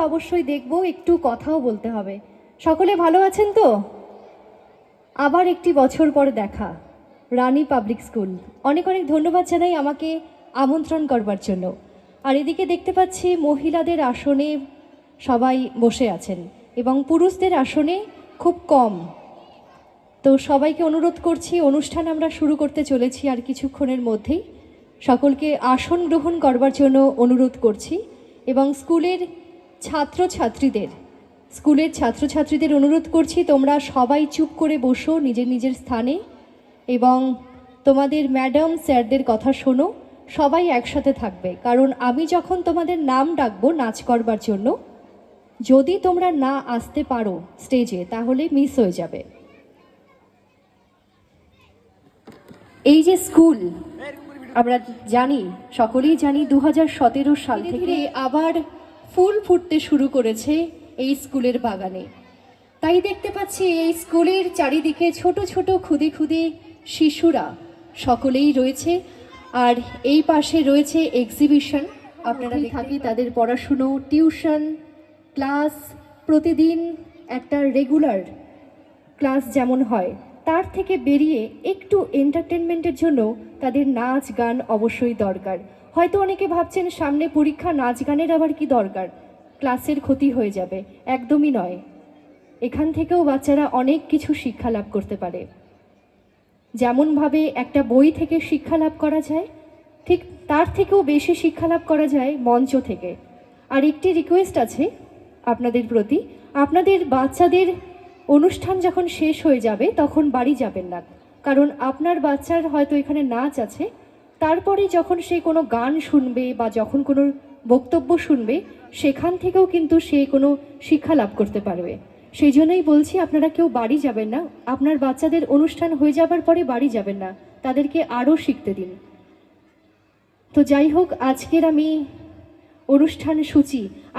অবশ্যই দেখব, একটু কথাও বলতে হবে। সকলে ভালো আছেন তো? আবার একটি বছর পর দেখা, রানী পাবলিক স্কুল। অনেক অনেক ধন্যবাদ জানাই আমাকে আমন্ত্রণ করবার জন্য। আর এদিকে দেখতে পাচ্ছি মহিলাদের আসনে সবাই বসে আছেন এবং পুরুষদের আসনে খুব কম। তো সবাইকে অনুরোধ করছি, অনুষ্ঠান আমরা শুরু করতে চলেছি আর কিছুক্ষণের মধ্যেই। সকলকে আসন গ্রহণ করবার জন্য অনুরোধ করছি এবং স্কুলের ছাত্রছাত্রীদের অনুরোধ করছি, তোমরা সবাই চুপ করে বসো নিজের নিজের স্থানে এবং তোমাদের ম্যাডাম স্যারদের কথা শোনো। সবাই একসাথে থাকবে, কারণ আমি যখন তোমাদের নাম ডাকবো নাচ করবার জন্য, যদি তোমরা না আসতে পারো স্টেজে তাহলে মিস হয়ে যাবে। এই যে স্কুল, আমরা জানি, সকলেই জানি 2017 সাল থেকে আবার ফুল ফুটতে শুরু করেছে এই স্কুলের বাগানে। তাই দেখতে পাচ্ছি এই স্কুলের চারিদিকে ছোট ছোট ক্ষুদে ক্ষুদে শিশুরা সকলেই রয়েছে। আর এই পাশে রয়েছে এক্সিবিশন। আপনারা থাকি তাদের পড়াশুনো, টিউশন, ক্লাস, প্রতিদিন একটা রেগুলার ক্লাস যেমন হয় তার থেকে বেরিয়ে একটু এন্টারটেনমেন্টের জন্য তাদের নাচ গান অবশ্যই দরকার। হয়তো অনেকে ভাবছেন সামনে পরীক্ষা, নাচ গানের আবার কি দরকার, ক্লাসের ক্ষতি হয়ে যাবে। একদমই নয়, এখান থেকেও বাচ্চারা অনেক কিছু শিক্ষা লাভ করতে পারে। যেমনভাবে একটা বই থেকে শিক্ষা লাভ করা যায়, ঠিক তার থেকেও বেশি শিক্ষা লাভ করা যায় মঞ্চ থেকে। আর একটি রিকোয়েস্ট আছে আপনাদের প্রতি, আপনাদের বাচ্চাদের অনুষ্ঠান যখন শেষ হয়ে যাবে তখন বাড়ি যাবেন না, কারণ আপনার বাচ্চার হয়তো এখানে নাচ আছে, তারপরে যখন সে কোনো গান শুনবে বা যখন কোনো বক্তব্য শুনবে, সেখান থেকেও কিন্তু সে কোনো শিক্ষা লাভ করতে পারবে। সেই জন্যই বলছি, আপনারা কেউ বাড়ি যাবেন না, আপনার বাচ্চাদের অনুষ্ঠান হয়ে যাবার পরে বাড়ি যাবেন না, তাদেরকে আরও শিখতে দিন। তো যাই হোক, আজকের আমি অনুষ্ঠান সূচি আর